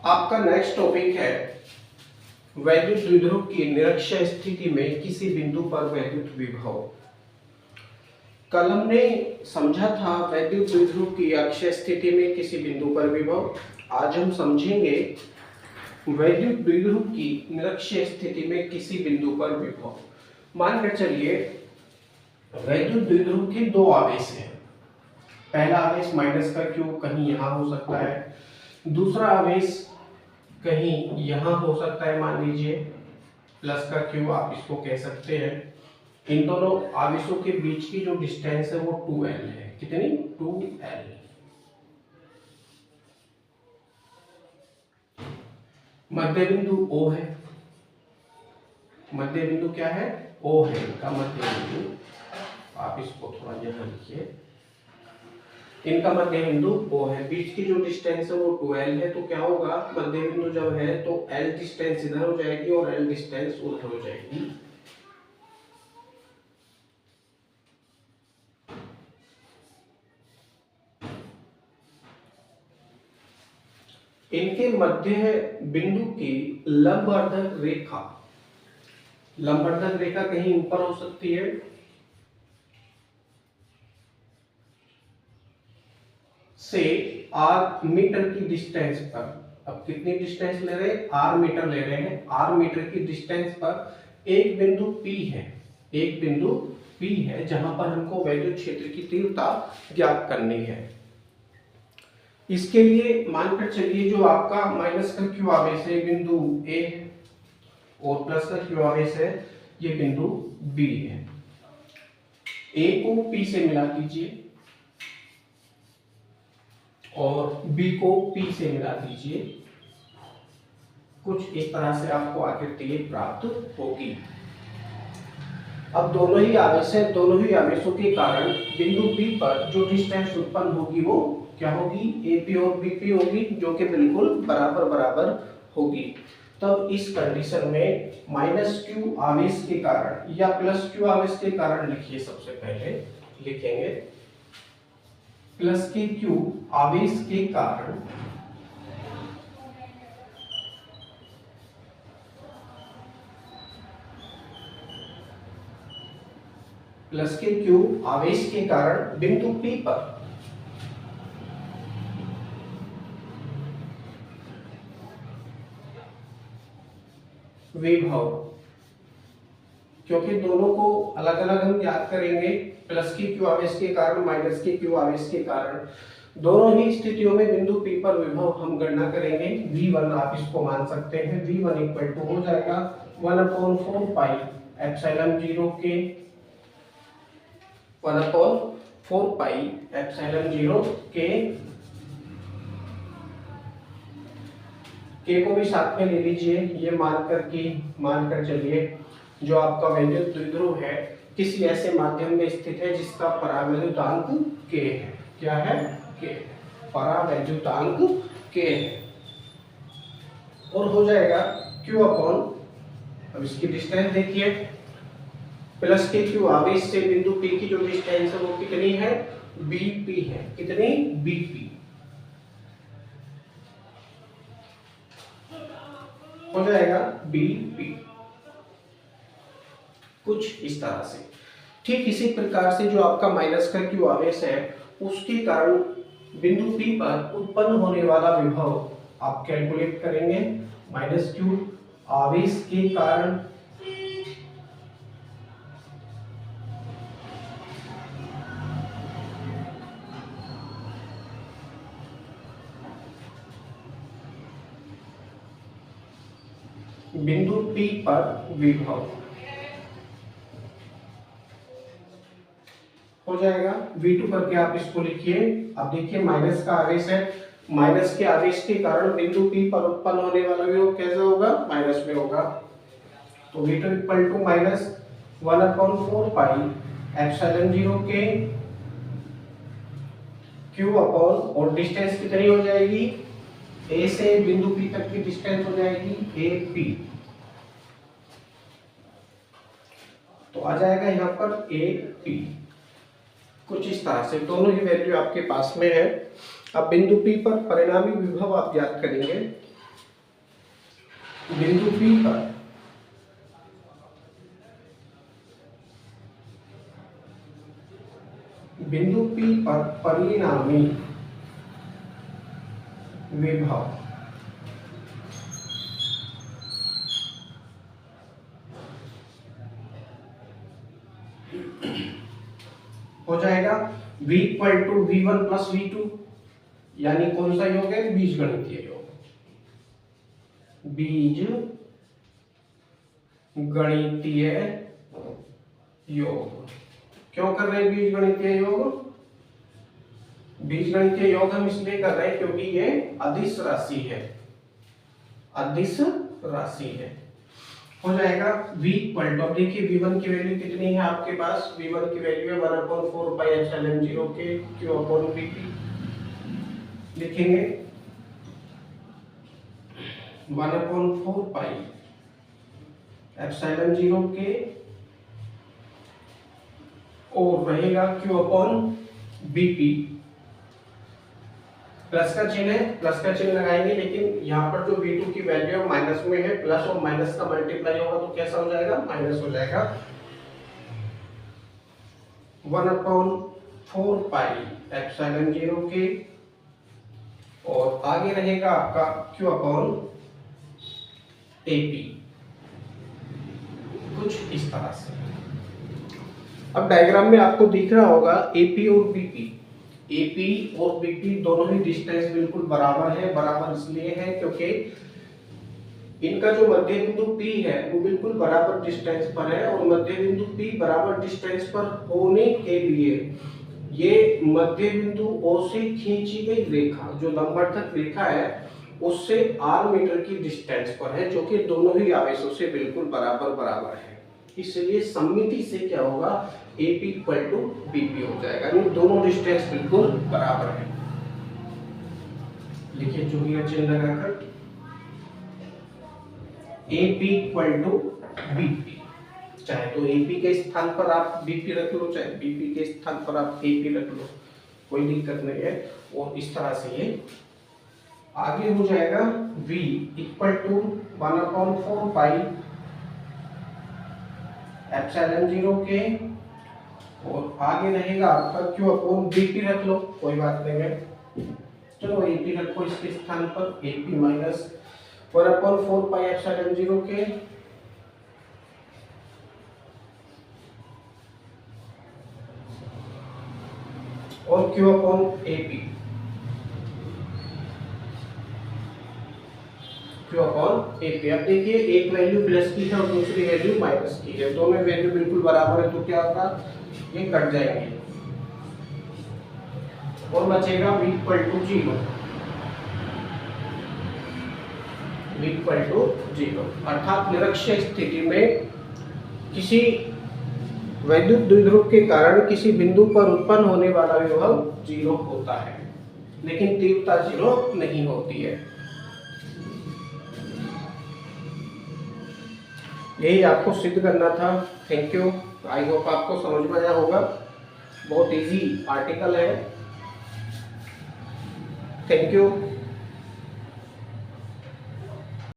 आपका next topic है वैद्युत द्विध्रुव की निरक्षीय स्थिति में किसी बिंदु पर वैद्युत विभव। कल हमने समझा था वैद्युत द्विध्रुव की अक्षीय स्थिति में किसी बिंदु पर विभव। आज हम समझेंगे वैद्युत द्विध्रुव की निरक्षीय स्थिति में किसी बिंदु पर विभव। मानकर चलिए वैद्युत द्विध्रुव के दो आवेश हैं। पहला आवेश माइनस का क्यू कहीं यहाँ हो सकता है, दूसरा आवेश कहीं यहाँ हो सकता है। मान लीजिए प्लस का क्यू आप इसको कह सकते हैं। इन दोनों आवेशों के बीच की जो डिस्टेंस है वो 2l है। कितनी? 2l। मध्य बिंदु O है। मध्य बिंदु क्या है? O है इनका मध्य बिंदु। आप इसको थोड़ा यहाँ लिखिए। इनका मध्य बिंदु O है। बीच की जो डिस्टेंस है वो 2l है। तो क्या होगा, मध्य बिंदु जब है तो l डिस्टेंस इधर हो जाएगी और l डिस्टेंस उधर हो जाएगी। इनके मध्य बिंदु की लंबवर्धक रेखा, लंबवर्धक रेखा कहीं ऊपर हो सकती है से r मीटर की डिस्टेंस पर। अब कितनी डिस्टेंस ले रहे हैं? r मीटर ले रहे हैं। r मीटर की डिस्टेंस पर एक बिंदु P है। एक बिंदु P है जहां पर हमको वैद्युत क्षेत्र की तीव्रता ज्ञात करनी है। इसके लिए मानकर चलिए जो आपका माइनस का क्यू आवेश है बिंदु A है और प्लस का क्यू आवेश है ये बिंदु B है। A को P से मिला दीजिए और B को P से मिला दीजिए। कुछ इस तरह से आपको आकृति प्राप्त होगी। अब दोनों ही आवेश है, दोनों ही आवेशों के कारण बिंदु P पर जो डिस्टेंस उत्पन्न होगी वो क्या होगी? AP और BP होगी, जो कि बिल्कुल बराबर बराबर होगी। तब इस कंडीशन में माइनस क्यू आवेश के कारण या प्लस क्यू आवेश के कारण लिखिए। सबसे पहले लिखेंगे प्लस के क्यू आवेश के कारण प्लस के क्यू आवेश के कारण बिंदु P पर विभव, क्योंकि दोनों को अलग अलग हम याद करेंगे। प्लस की क्यू आवेश के कारण, माइनस की क्यू आवेश के कारण, दोनों ही स्थितियों में बिंदु P पर विभव हम गणना करेंगे। V1 आप इसको मान सकते हैं। V1 इक्वल टू हो जाएगा 1/4 पाई एप्सिलॉन 0 के 1/4 पाई एप्सिलॉन 0 के को भी साथ में ले लीजिए। ये मानकर चलिए जो आपका वैद्युत द्विध्रुव है किसी ऐसे माध्यम में स्थित है जिसका परावैद्युतांक k है। क्या है? k। परावैद्युतांक k है और हो जाएगा q अपॉन, अब इसकी डिस्टेंस देखिए, प्लस के क्यू आवेश से बिंदु P की जो डिस्टेंस है वो कितनी है? BP है। कितनी? BP हो जाएगा BP। कुछ इस तरह से। ठीक इसी प्रकार से जो आपका माइनस का क्यू आवेश है उसके कारण बिंदु P पर उत्पन्न होने वाला विभव आप कैलकुलेट करेंगे। माइनस क्यू आवेश के कारण बिंदु P पर विभव हो जाएगा। V2 करके आप इसको लिखिए। अब देखिए माइनस का आवेश है, माइनस के आवेश के कारण बिंदु P पर उत्पन्न होने वाला विभव कैसा होगा? माइनस में होगा। तो V2 equal to minus 1/4 pi epsilon 0 के Q अपॉन, और डिस्टेंस कितनी हो जाएगी? A से बिंदु P तक की डिस्टेंस हो जाएगी AP। तो आ जाएगा यहाँ पर AP। कुछ इस तरह से दोनों ही वैल्यू आपके पास में है। अब बिंदु P पर परिणामी विभव आप ज्ञात करेंगे। बिंदु P पर परिणामी विभव हो जाएगा V equal to V1 plus V2, यानी कौन सा योग है? बीजगणितीय योग। बीज गणितीय योग। क्यों कर रहे हैं बीजगणितीय योग? बीजगणितीय योग हम इसलिए कर रहे हैं क्योंकि ये अदिश राशि है, अदिश राशि है। हो जाएगा v इक्वल टू, अब देखिए v1 की वैल्यू कितनी है आपके पास? v1 की वैल्यू है 1/4 पाई एप्सिलॉन 0 के q अपॉन vp। लिखेंगे 1/4 पाई एप्सिलॉन 0 के, और रहेगा q अपॉन bp। प्लस का चिन्ह है, प्लस का चिन्ह लगाएंगे, लेकिन यहाँ पर जो v2 की वैल्यू है माइनस में है, प्लस और माइनस का मल्टीप्लाई होगा तो कैसा हो जाएगा? माइनस हो जाएगा। 1/4 पाई एप्सिलॉन 0 के, और आगे रहेगा आपका q अपॉन AP, कुछ इस तरह से। अब डायग्राम में आपको दिख रहा होगा AP और BP। AP और BP दोनों ही डिस्टेंस बिल्कुल बराबर है। बराबर इसलिए है क्योंकि इनका जो मध्य बिंदु P है वो बिल्कुल बराबर डिस्टेंस पर है, और मध्य बिंदु P बराबर डिस्टेंस पर होने के लिए ये मध्य बिंदु O से खींची गई रेखा, जो लंबवत रेखा है, उससे r मीटर की डिस्टेंस पर है, जो कि दोनों ही आवेशों से बिल्कुल बराबर है। इसलिए सम्मिति से क्या होगा? AP इक्वल टू BP हो जाएगा, यानी दोनों डिस्टेंस बिल्कुल बराबर है। लिखिए चुंबकीय चिन्ह लगाकर AP इक्वल टू BP। चाहे तो AP के स्थान पर आप BP रख लो, चाहे BP के स्थान पर आप AP रख लो, कोई दिक्कत नहीं है। और इस तरह से ये आगे हो जाएगा V equal to 1/4 pi epsilon 0 के, और आगे रहेगा आपका q अपॉन BP रख लो, कोई बात नहीं है। चलो AP रखो इसके स्थान पर, AP माइनस 1/4 पाई एप्सिलॉन 0 के, और q upon AP, q upon AP। अब देखिए एक वैल्यू प्लस की है और दूसरी वैल्यू माइनस की है, दोनों वैल्यू बिल्कुल बराबर है, तो क्या होगा? ये कट जाएंगे और बचेगा v equal to 0। v equal to 0 अर्थात निरक्षीय स्थिति में किसी वैद्युत द्विध्रुव के कारण किसी बिंदु पर उत्पन्न होने वाला विभव 0 होता है, लेकिन तीव्रता 0 नहीं होती है। यही आपको सिद्ध करना था। Thank you. आई होप आपको समझ में आया होगा। बहुत इजी आर्टिकल है। Thank you.